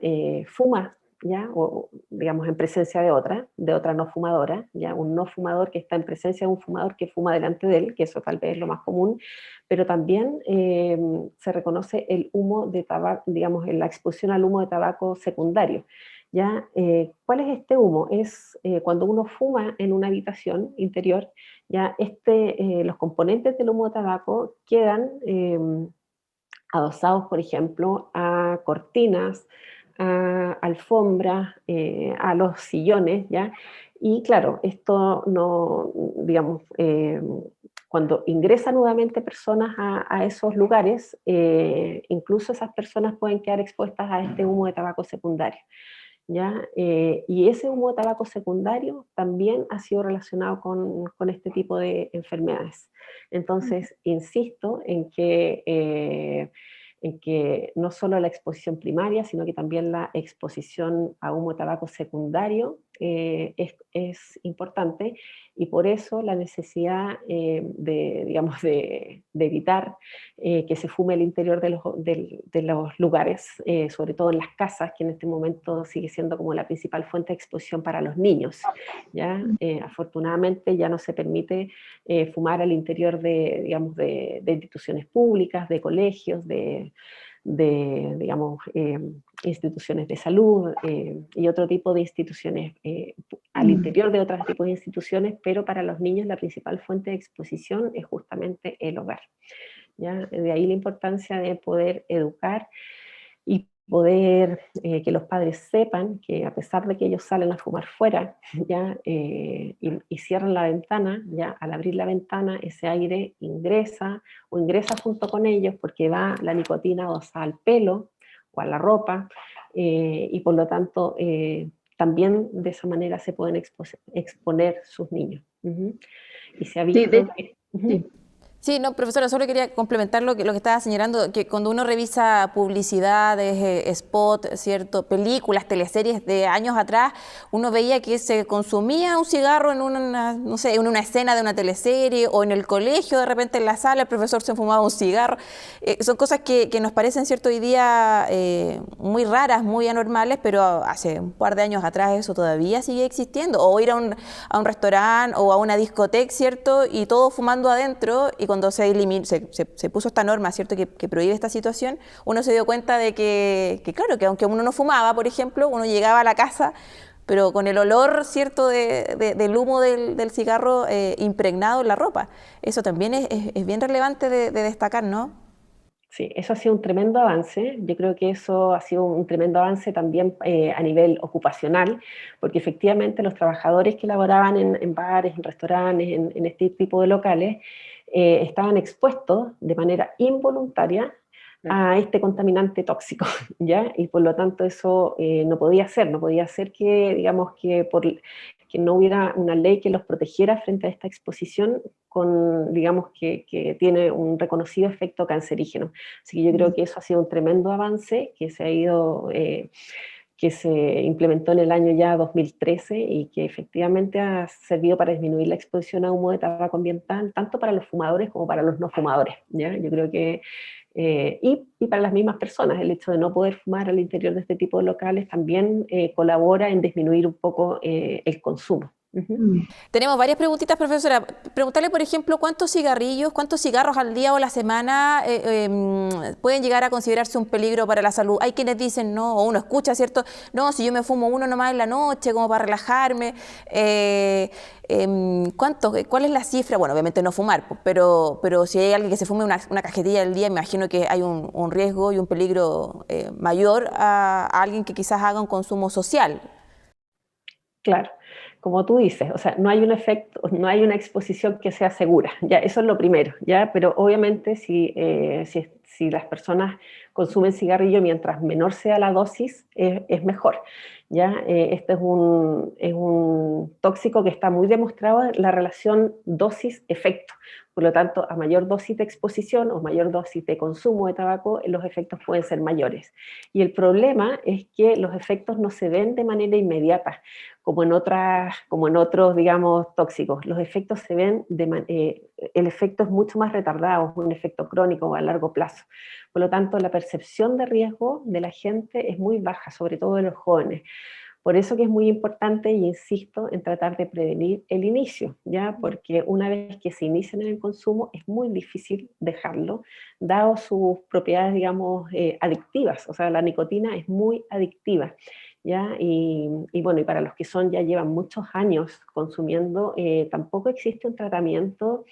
fuma, ¿ya? O digamos en presencia de otra no fumadora, ¿ya? Un no fumador que está en presencia de un fumador que fuma delante de él, que eso tal vez es lo más común, pero también se reconoce el humo de tabaco, digamos, en la exposición al humo de tabaco secundario, ¿Ya? ¿Cuál es este humo? Es cuando uno fuma en una habitación interior, ya los componentes del humo de tabaco quedan adosados, por ejemplo, a cortinas, a alfombras, a los sillones, ¿ya? Y claro, esto no, digamos, cuando ingresan nuevamente personas a esos lugares, incluso esas personas pueden quedar expuestas a este humo de tabaco secundario. ¿Ya? Y ese humo de tabaco secundario también ha sido relacionado con este tipo de enfermedades. Entonces, insisto en que no solo la exposición primaria, sino que también la exposición a humo de tabaco secundario es importante, y por eso la necesidad digamos, de evitar que se fume al interior de los lugares, sobre todo en las casas, que en este momento sigue siendo como la principal fuente de exposición para los niños. ¿Ya? Afortunadamente ya no se permite fumar al interior digamos, de instituciones públicas, de colegios, digamos, instituciones de salud y otro tipo de instituciones, al interior de otros tipos de instituciones, pero para los niños la principal fuente de exposición es justamente el hogar. ¿Ya? De ahí la importancia de poder educar y poder que los padres sepan que a pesar de que ellos salen a fumar fuera, ¿ya? Y cierran la ventana, ¿ya? Al abrir la ventana ese aire ingresa o ingresa junto con ellos porque va la nicotina o sea, al pelo o a la ropa, y por lo tanto también de esa manera se pueden exponer sus niños. Y se ha Sí, visto que... sí. Sí, no, profesora, solo quería complementar lo que estaba señalando, que cuando uno revisa publicidades, spot, ¿cierto? Películas, teleseries de años atrás, uno veía que se consumía un cigarro en una, no sé, en una escena de una teleserie o en el colegio, de repente en la sala el profesor se fumaba un cigarro. Son cosas que nos parecen, ¿cierto?, hoy día muy raras, muy anormales, pero hace un par de años atrás eso todavía sigue existiendo. O ir a un restaurante o a una discoteca, ¿cierto?, y todos fumando adentro, y cuando se puso esta norma, ¿cierto?, que prohíbe esta situación, uno se dio cuenta de que, claro, que aunque uno no fumaba, por ejemplo, uno llegaba a la casa, pero con el olor, ¿cierto?, del humo del cigarro impregnado en la ropa. Eso también es bien relevante de destacar, ¿no? Sí, eso ha sido un tremendo avance. Yo creo que eso ha sido un tremendo avance también a nivel ocupacional, porque efectivamente los trabajadores que laboraban en bares, en restaurantes, en este tipo de locales, estaban expuestos de manera involuntaria a este contaminante tóxico, ¿ya? Y por lo tanto eso no podía ser que, digamos, que no hubiera una ley que los protegiera frente a esta exposición digamos, que tiene un reconocido efecto cancerígeno. Así que yo creo que eso ha sido un tremendo avance que se ha ido... que se implementó en el año ya 2013 y que efectivamente ha servido para disminuir la exposición a humo de tabaco ambiental, tanto para los fumadores como para los no fumadores, ¿ya? Yo creo que, y para las mismas personas, el hecho de no poder fumar al interior de este tipo de locales también colabora en disminuir un poco el consumo. Tenemos varias preguntitas, profesora. Preguntarle, por ejemplo, cuántos cigarros al día o a la semana pueden llegar a considerarse un peligro para la salud. Hay quienes dicen, no, o uno escucha, ¿cierto? No, si yo me fumo uno nomás en la noche, como para relajarme. ¿Cuál es la cifra? Bueno, obviamente no fumar, pero si hay alguien que se fume una cajetilla al día, me imagino que hay un riesgo y un peligro mayor a alguien que quizás haga un consumo social. Claro, como tú dices, o sea, no hay un efecto, no hay una exposición que sea segura, ya, eso es lo primero, ya, pero obviamente si las personas consumen cigarrillo mientras menor sea la dosis, es mejor, ya, este es un tóxico que está muy demostrado en la relación dosis-efecto, por lo tanto, a mayor dosis de exposición o mayor dosis de consumo de tabaco, los efectos pueden ser mayores. Y el problema es que los efectos no se ven de manera inmediata, como en otros, digamos, tóxicos. Los efectos se ven, el efecto es mucho más retardado, es un efecto crónico a largo plazo. Por lo tanto, la percepción de riesgo de la gente es muy baja, sobre todo de los jóvenes. Por eso que es muy importante, y insisto, en tratar de prevenir el inicio, ¿ya? Porque una vez que se inician en el consumo es muy difícil dejarlo, dado sus propiedades, digamos, adictivas. O sea, la nicotina es muy adictiva. ¿ya? Bueno, y para los que ya llevan muchos años consumiendo, tampoco existe un tratamiento,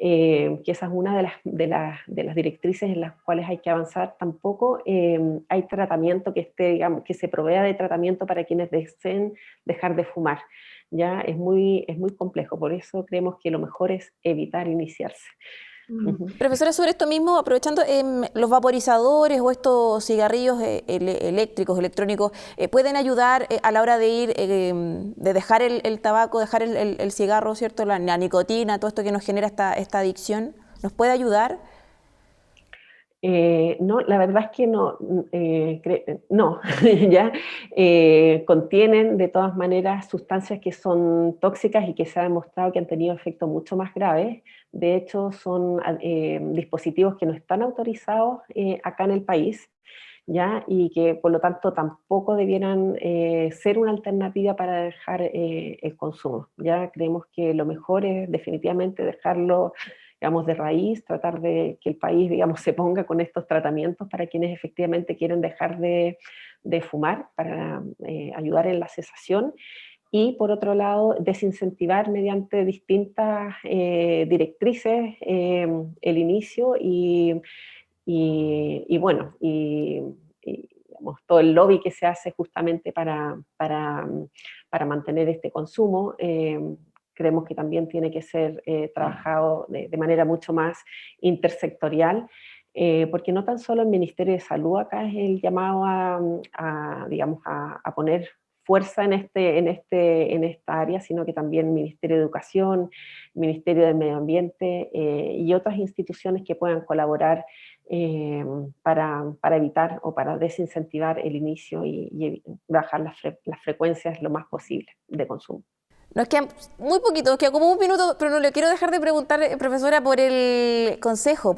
que esa es una de las directrices en las cuales hay que avanzar. Tampoco hay tratamiento digamos, que se provea de tratamiento para quienes deseen dejar de fumar. Ya es muy complejo, por eso creemos que lo mejor es evitar iniciarse. Profesora, sobre esto mismo, aprovechando, los vaporizadores o estos cigarrillos eléctricos, electrónicos, ¿pueden ayudar a la hora de ir, de dejar el tabaco, dejar el cigarro, ¿cierto? La nicotina, todo esto que nos genera esta adicción? ¿Nos puede ayudar? No, la verdad es que no, no, ya contienen de todas maneras sustancias que son tóxicas y que se ha demostrado que han tenido efectos mucho más graves. De hecho, son dispositivos que no están autorizados acá en el país, ¿ya? Y que por lo tanto tampoco debieran ser una alternativa para dejar el consumo. Ya creemos que lo mejor es definitivamente dejarlo, digamos, de raíz, tratar de que el país, digamos, se ponga con estos tratamientos para quienes efectivamente quieren dejar de fumar, para ayudar en la cesación. Y por otro lado, desincentivar mediante distintas directrices el inicio y bueno, digamos, todo el lobby que se hace justamente para mantener este consumo. Creemos que también tiene que ser trabajado de manera mucho más intersectorial, porque no tan solo el Ministerio de Salud acá es el llamado digamos, a poner fuerza en esta área, sino que también el Ministerio de Educación, el Ministerio del Medio Ambiente y otras instituciones que puedan colaborar para evitar o para desincentivar el inicio y bajar las frecuencias lo más posible de consumo. Nos queda muy poquito, nos queda como un minuto, pero no le quiero dejar de preguntar, profesora, por el Consejo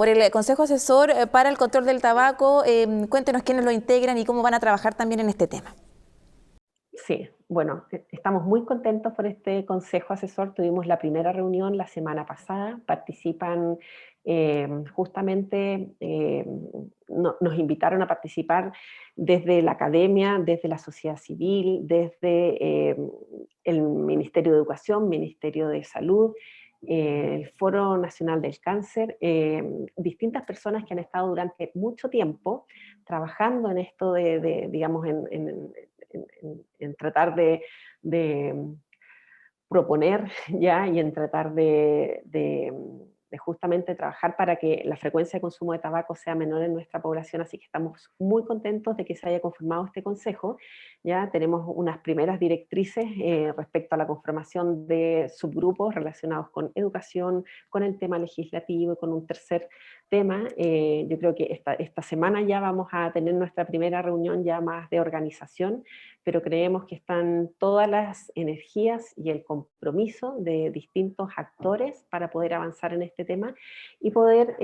Asesor para el Control del Tabaco. Cuéntenos quiénes lo integran y cómo van a trabajar también en este tema. Sí, bueno, estamos muy contentos por este Consejo Asesor. Tuvimos la primera reunión la semana pasada. Participan justamente, nos invitaron a participar desde la academia, desde la sociedad civil, desde el Ministerio de Educación, Ministerio de Salud, el Foro Nacional del Cáncer, distintas personas que han estado durante mucho tiempo trabajando en esto digamos, en tratar de proponer ya y en tratar de justamente trabajar para que la frecuencia de consumo de tabaco sea menor en nuestra población, así que estamos muy contentos de que se haya conformado este consejo. Ya tenemos unas primeras directrices respecto a la conformación de subgrupos relacionados con educación, con el tema legislativo y con un tercer tema. Yo creo que esta semana ya vamos a tener nuestra primera reunión ya más de organización, pero creemos que están todas las energías y el compromiso de distintos actores para poder avanzar en este tema y poder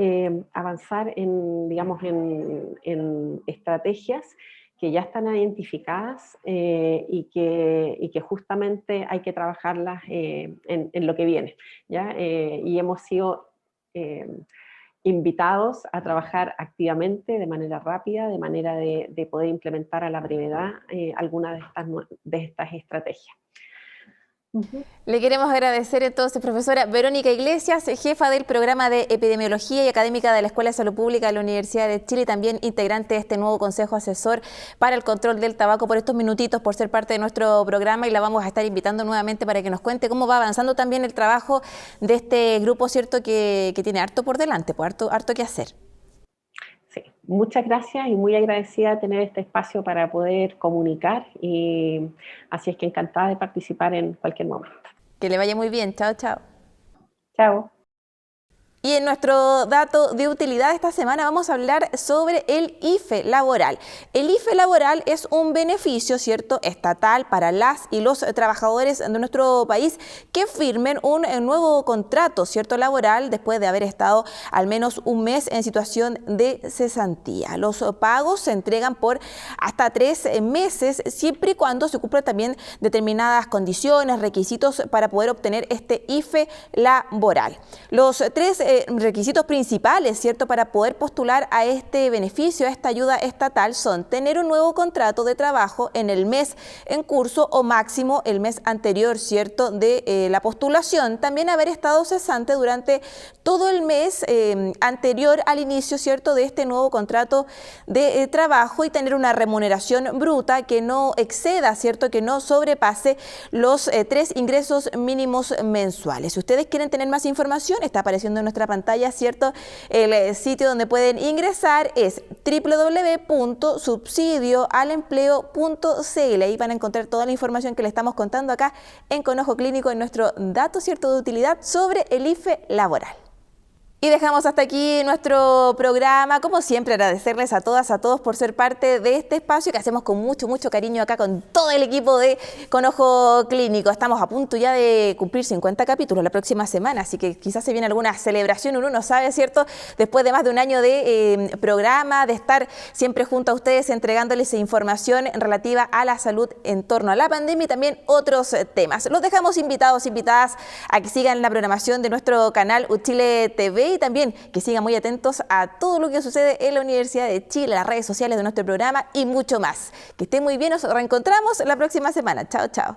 avanzar digamos, en estrategias que ya están identificadas y que justamente hay que trabajarlas en lo que viene, ¿ya? Y hemos sido invitados a trabajar activamente, de manera rápida, de manera de poder implementar a la brevedad alguna de estas estrategias. Le queremos agradecer entonces, profesora Verónica Iglesias, jefa del programa de epidemiología y académica de la Escuela de Salud Pública de la Universidad de Chile y también integrante de este nuevo Consejo Asesor para el Control del Tabaco, por estos minutitos, por ser parte de nuestro programa, y la vamos a estar invitando nuevamente para que nos cuente cómo va avanzando también el trabajo de este grupo, ¿cierto? Que tiene harto por delante, pues harto que hacer. Sí, muchas gracias y muy agradecida de tener este espacio para poder comunicar, y así es que encantada de participar en cualquier momento. Que le vaya muy bien. Chao, chao. Chao. Y en nuestro dato de utilidad esta semana vamos a hablar sobre el IFE laboral. El IFE laboral es un beneficio, ¿cierto?, estatal para las y los trabajadores de nuestro país que firmen un nuevo contrato, ¿cierto?, laboral después de haber estado al menos un mes en situación de cesantía. Los pagos se entregan por hasta 3 meses, siempre y cuando se cumplan también determinadas condiciones, requisitos para poder obtener este IFE laboral. Los 3 requisitos principales, ¿cierto?, para poder postular a este beneficio, a esta ayuda estatal, son tener un nuevo contrato de trabajo en el mes en curso o máximo el mes anterior, ¿cierto?, de la postulación. También haber estado cesante durante todo el mes anterior al inicio, ¿cierto?, de este nuevo contrato de trabajo, y tener una remuneración bruta que no exceda, ¿cierto?, que no sobrepase los 3 ingresos mínimos mensuales. Si ustedes quieren tener más información, está apareciendo en nuestra pantalla, ¿cierto? El sitio donde pueden ingresar es www.subsidioalempleo.cl. Ahí van a encontrar toda la información que le estamos contando acá en Conojo Clínico, en nuestro dato, ¿cierto?, de utilidad sobre el IFE laboral. Y dejamos hasta aquí nuestro programa. Como siempre, agradecerles a todas, a todos por ser parte de este espacio que hacemos con mucho, mucho cariño acá con todo el equipo de Conojo Clínico. Estamos a punto ya de cumplir 50 capítulos la próxima semana, así que quizás se viene alguna celebración, uno no sabe, ¿cierto? Después de más de un año de programa, de estar siempre junto a ustedes entregándoles información relativa a la salud en torno a la pandemia y también otros temas. Los dejamos invitados, invitadas a que sigan la programación de nuestro canal Uchile TV, y también que sigan muy atentos a todo lo que sucede en la Universidad de Chile, las redes sociales de nuestro programa y mucho más. Que estén muy bien, nos reencontramos la próxima semana. Chao, chao.